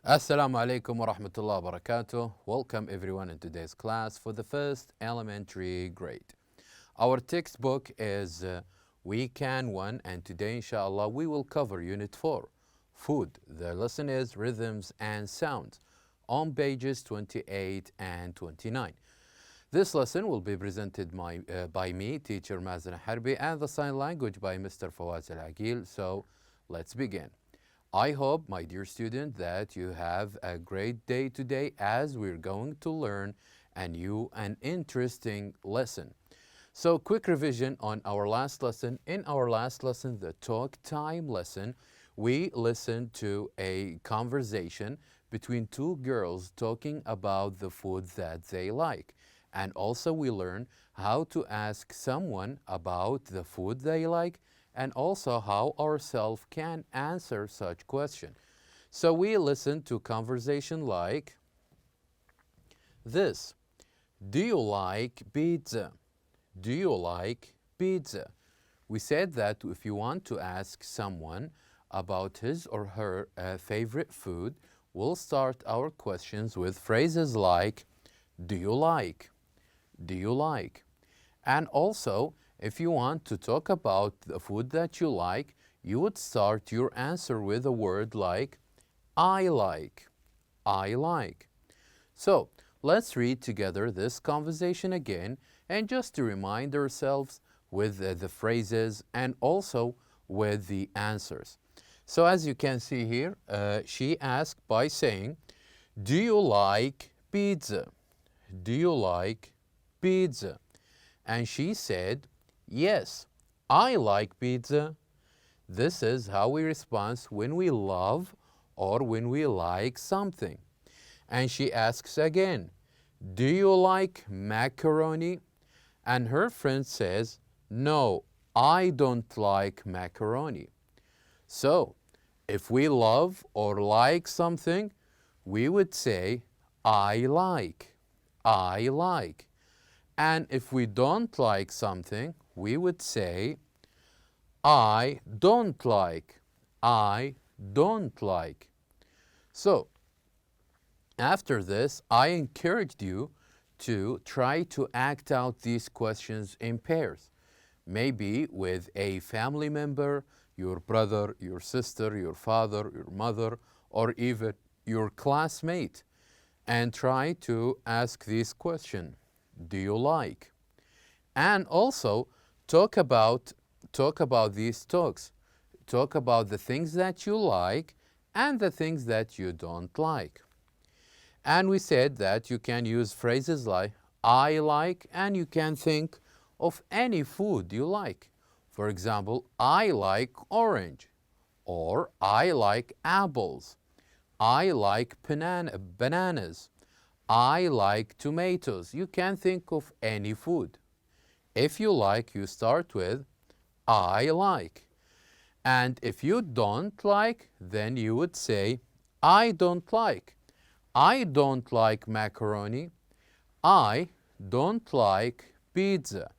Assalamu alaikum wa rahmatullahi wa barakatuh. Welcome everyone in today's class for the first elementary grade. Our textbook is Week 1 and today inshallah we will cover Unit 4, Food. The lesson is Rhythms and Sounds on pages 28 and 29. This lesson will be presented by me, teacher Mazen Harbi, and the sign language by Mr. Fawaz Al-Aqil. So let's begin. I hope, my dear student, that you have a great day today as we're going to learn a new and interesting lesson. So quick revision on our last lesson. In our last lesson, the talk time lesson, we listened to a conversation between two girls talking about the food that they like. And also we learned how to ask someone about the food they like and also how ourselves can answer such question. So we listened to conversation like this. Do you like pizza? Do you like pizza? We said that if you want to ask someone about his or her favorite food, we'll start our questions with phrases like, do you like? Do you like? And also, if you want to talk about the food that you like, you would start your answer with a word like, I like. I like. So, let's read together this conversation again and just to remind ourselves with the phrases and also with the answers. So as you can see here, she asked by saying, do you like pizza? Do you like pizza? And she said, yes, I like pizza. This is how we respond when we love or when we like something. And she asks again, do you like macaroni? And her friend says, no, I don't like macaroni. So, if we love or like something, we would say, I like. I like. And if we don't like something, we would say, I don't like. I don't like. So, after this, I encouraged you to try to act out these questions in pairs. Maybe with a family member, your brother, your sister, your father, your mother, or even your classmate, and try to ask this question. Do you like? And also talk about these talks. Talk about the things that you like and the things that you don't like. And we said that you can use phrases like I like, and you can think of any food you like. For example, I like orange, or I like apples. I like bananas. I like tomatoes. You can think of any food. If you like, you start with I like. And if you don't like, then you would say I don't like. I don't like macaroni. I don't like pizza.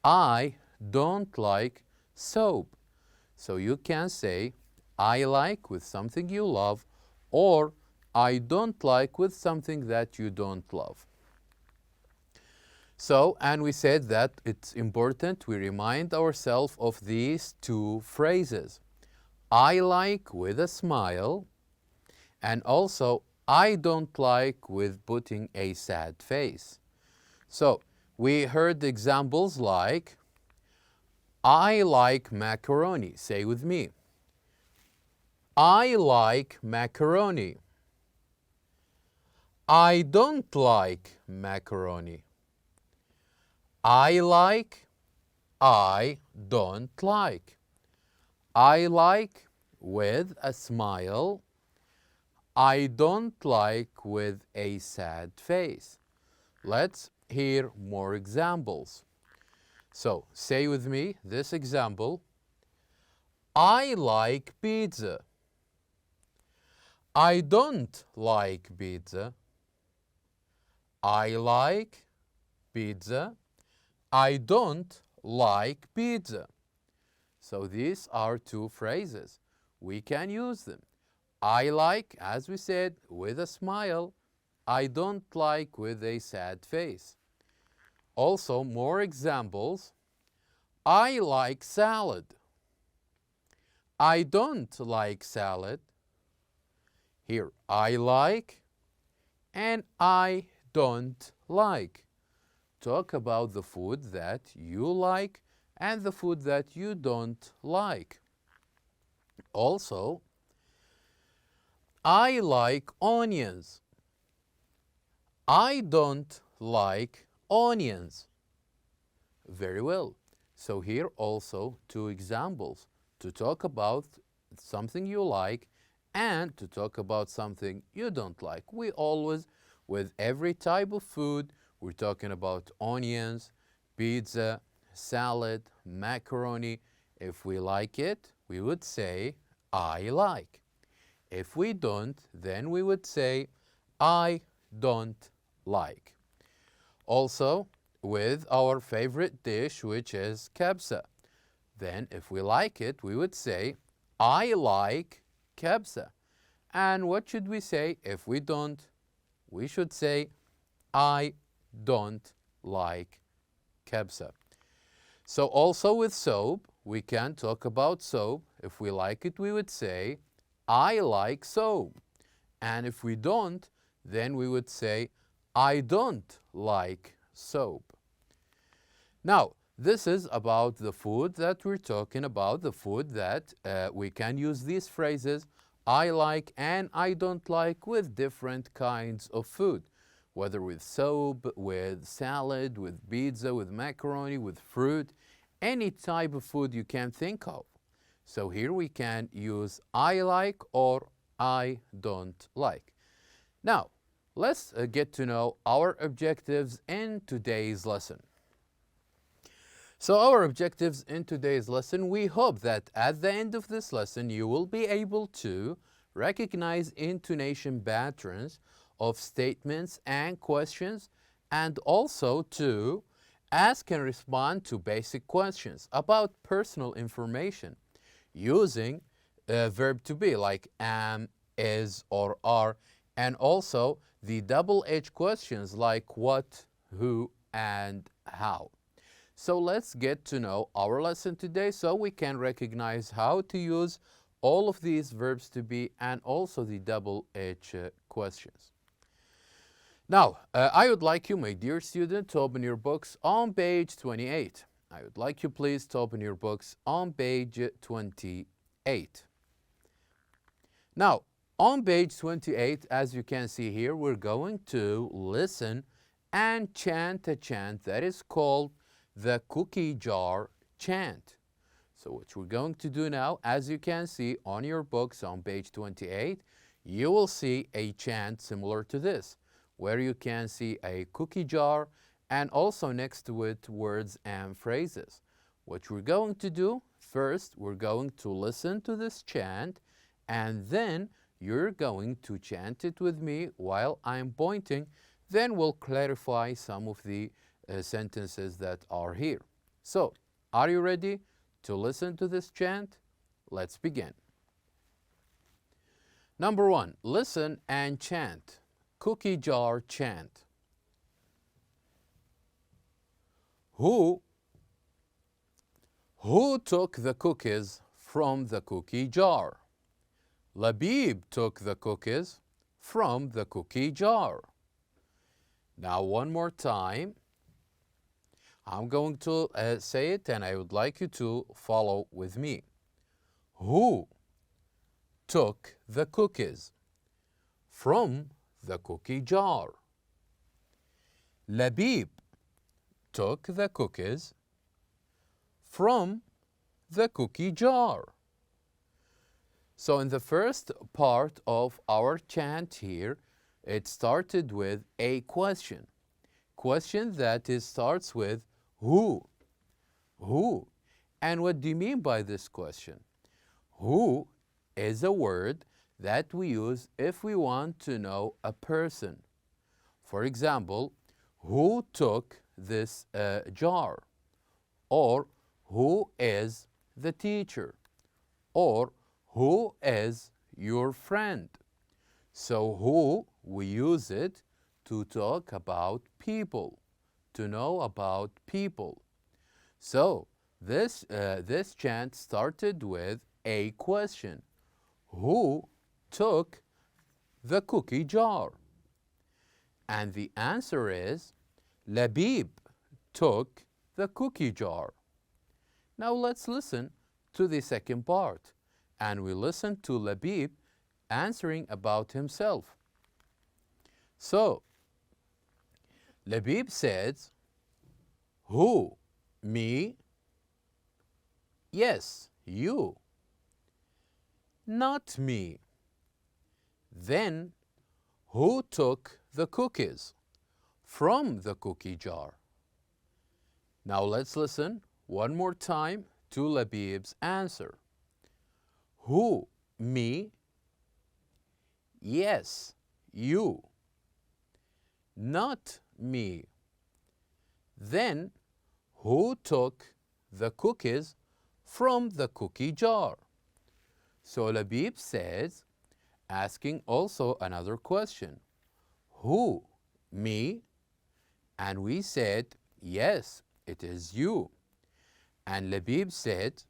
I don't like soap. So you can say I like with something you love, or I don't like with something that you don't love. So, and we said that it's important we remind ourselves of these two phrases. I like with a smile, and also I don't like with putting a sad face. So, we heard examples like, I like macaroni. Say with me. I like macaroni. I don't like macaroni. I like, I don't like. I like with a smile. I don't like with a sad face. Let's hear more examples. So, say with me this example. I like pizza. I don't like pizza. I like pizza. I don't like pizza. So these are two phrases. We can use them. I like, as we said, with a smile. I don't like with a sad face. Also, more examples. I like salad. I don't like salad. Here, I like and I don't like. Talk about the food that you like and the food that you don't like. Also, I like onions. I don't like onions. Very well. So here also two examples to talk about something you like and to talk about something you don't like. We always, with every type of food, we're talking about onions, pizza, salad, macaroni. If we like it, we would say, I like. If we don't, then we would say, I don't like. Also, with our favorite dish, which is kabsa. Then, if we like it, we would say, I like kabsa. And what should we say if we don't? We should say, I don't like kabsa. So also with soap, we can talk about soap. If we like it, we would say, I like soap. And if we don't, then we would say, I don't like soap. Now, this is about the food that we're talking about, the food that we can use these phrases, I like and I don't like, with different kinds of food, whether with soap, with salad, with pizza, with macaroni, with fruit, any type of food you can think of. So here we can use I like or I don't like. Now, let's get to know our objectives in today's lesson. So our objectives in today's lesson, we hope that at the end of this lesson, you will be able to recognize intonation patterns of statements and questions, and also to ask and respond to basic questions about personal information using verb to be like am, is, or are, and also the double-edged questions like what, who, and how. So let's get to know our lesson today so we can recognize how to use all of these verbs to be and also the double-edged questions. Now, I would like you, my dear student, to open your books on page 28. I would like you please to open your books on page 28. Now, on page 28, as you can see here, we're going to listen and chant a chant that is called the cookie jar chant. So what we're going to do now, as you can see on your books on page 28, you will see a chant similar to this, where you can see a cookie jar and also next to it words and phrases. What we're going to do, first we're going to listen to this chant and then you're going to chant it with me while I'm pointing. Then we'll clarify some of the sentences that are here. So, are you ready to listen to this chant? Let's begin. Number one, listen and chant. Cookie jar chant. Who took the cookies from the cookie jar? Labib took the cookies from the cookie jar. Now one more time. I'm going to say it and I would like you to follow with me. Who took the cookies from the cookie jar? Labib took the cookies from the cookie jar. So in the first part of our chant here, it started with a question. Question that starts with who? Who? And what do you mean by this question? Who is a word that we use if we want to know a person. For example, who took this jar? Or who is the teacher? Or who is your friend. So who, we use it to talk about people, to know about people. So this chant started with a question. Who took the cookie jar? And the answer is Labib took the cookie jar. Now let's listen to the second part, and we listen to Labib answering about himself. So Labib says, who? Me? Yes, you. Not me. Then who took the cookies from the cookie jar? Now let's listen one more time to Labib's answer. Who? Me? Yes, you. Not me. Then who took the cookies from the cookie jar? So Labib says, asking also another question. Who? Me? And we said, yes, it is you. And Labib said,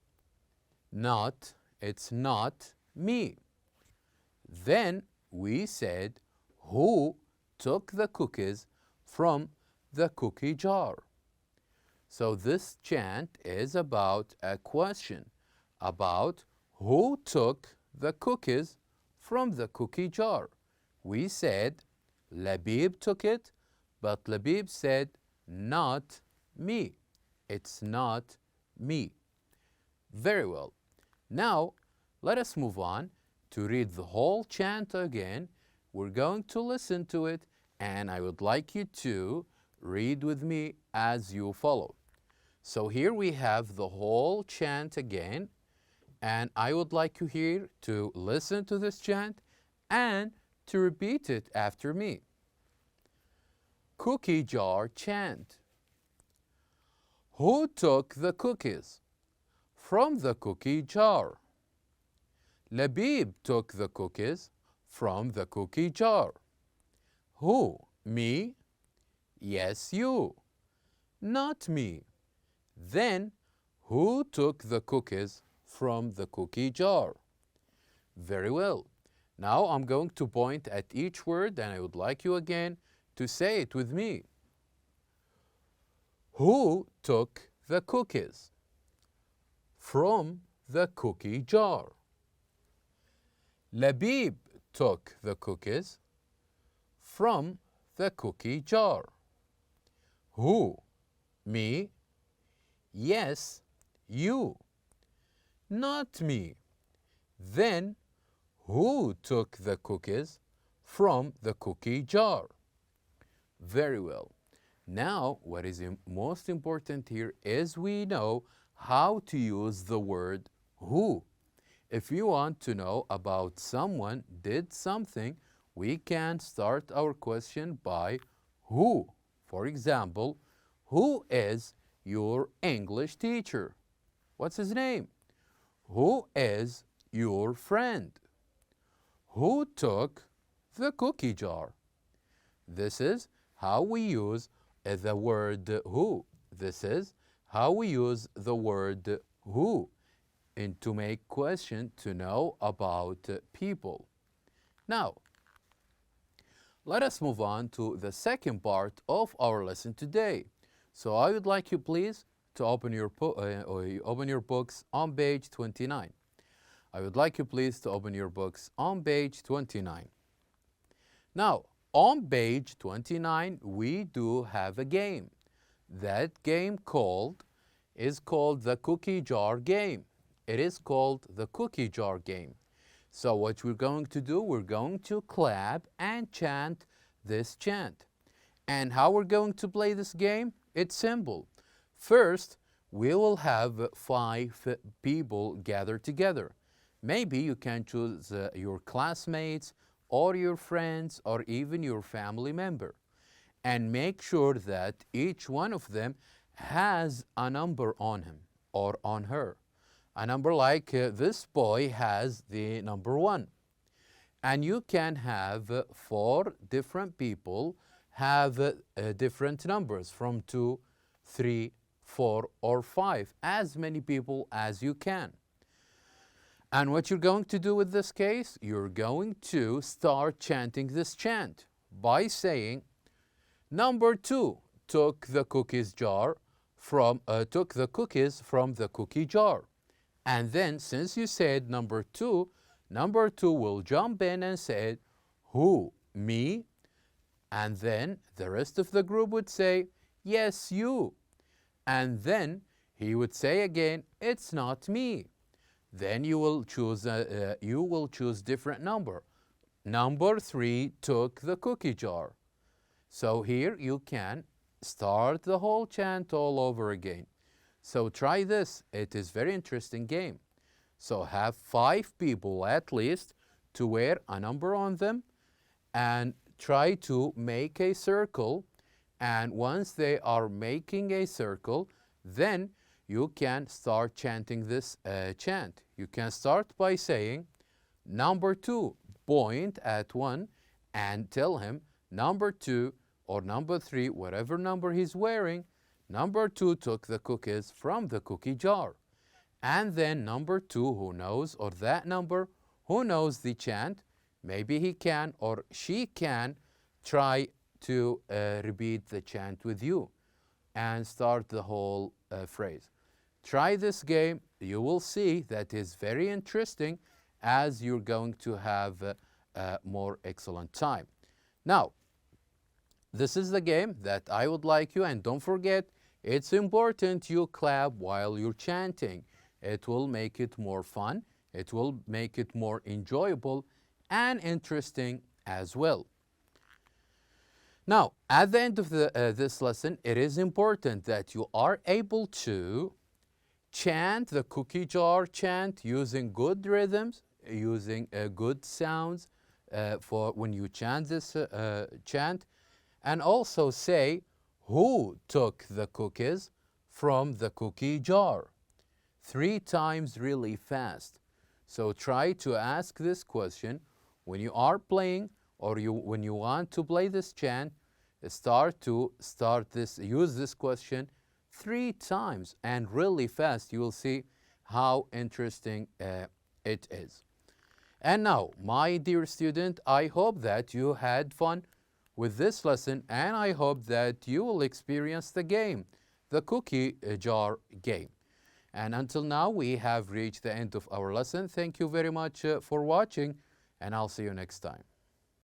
not, it's not me. Then we said, who took the cookies from the cookie jar? So this chant is about a question about who took the cookies from the cookie jar. We said Labib took it, but Labib said not me. It's not me. Very well. Now let us move on to read the whole chant again. We're going to listen to it, and I would like you to read with me as you follow. So here we have the whole chant again, and I would like you here to listen to this chant and to repeat it after me. Cookie jar chant. Who took the cookies from the cookie jar? Labib took the cookies from the cookie jar. Who? Me? Yes, you. Not me. Then who took the cookies from the cookie jar? Very well. Now I'm going to point at each word, and I would like you again to say it with me. Who took the cookies from the cookie jar? Labib took the cookies from the cookie jar. Who? Me? Yes, you. Not me. Then who took the cookies from the cookie jar? Very well. Now, what is most important here is we know how to use the word who. If you want to know about someone did something, we can start our question by who. For example, who is your English teacher? What's his name? Who is your friend? Who took the cookie jar? This is how we use the word who. This is how we use the word who and to make question to know about people. Now, let us move on to the second part of our lesson today. So I would like you please to open your books on page 29. I would like you please to open your books on page 29. Now, on page 29, we do have a game. That game is called the cookie jar game. It is called the cookie jar game. So what we're going to do, we're going to clap and chant this chant. And how we're going to play this game? It's simple. First, we will have 5 people gathered together. Maybe you can choose your classmates or your friends or even your family member. And make sure that each one of them has a number on him or on her. A number like this boy has the number 1. And you can have 4 different people have different numbers from 2, 3, 4, or 5, as many people as you can. And what you're going to do with this case, you're going to start chanting this chant by saying, number 2 took the cookies from the cookie jar. And then since you said number 2 will jump in and say, who? Me? And then the rest of the group would say, yes, you. And then he would say again, it's not me. Then you will choose different number. Number 3 took the cookie jar. So here you can start the whole chant all over again. So try this. It is very interesting game. So have 5 people at least to wear a number on them and try to make a circle. And once they are making a circle, then you can start chanting this chant. You can start by saying, number 2, point at 1 and tell him number 2 or number 3, whatever number he's wearing, number 2 took the cookies from the cookie jar. And then number 2 who knows, or that number who knows the chant, maybe he can or she can try to repeat the chant with you and start the whole phrase. Try this game. You will see that is very interesting as you're going to have a more excellent time. Now, this is the game that I would like you, and don't forget, it's important you clap while you're chanting. It will make it more fun. It will make it more enjoyable and interesting as well. Now, at the end of this lesson, it is important that you are able to chant the cookie jar chant using good rhythms, using good sounds for when you chant this chant, and also say who took the cookies from the cookie jar 3 times really fast. So try to ask this question when you are playing or when you want to play this chant. Use this question 3 times and really fast. You will see how interesting it is. And now, my dear student, I hope that you had fun with this lesson, and I hope that you will experience the game, the cookie jar game. And until now, we have reached the end of our lesson. Thank you very much for watching, and I'll see you next time.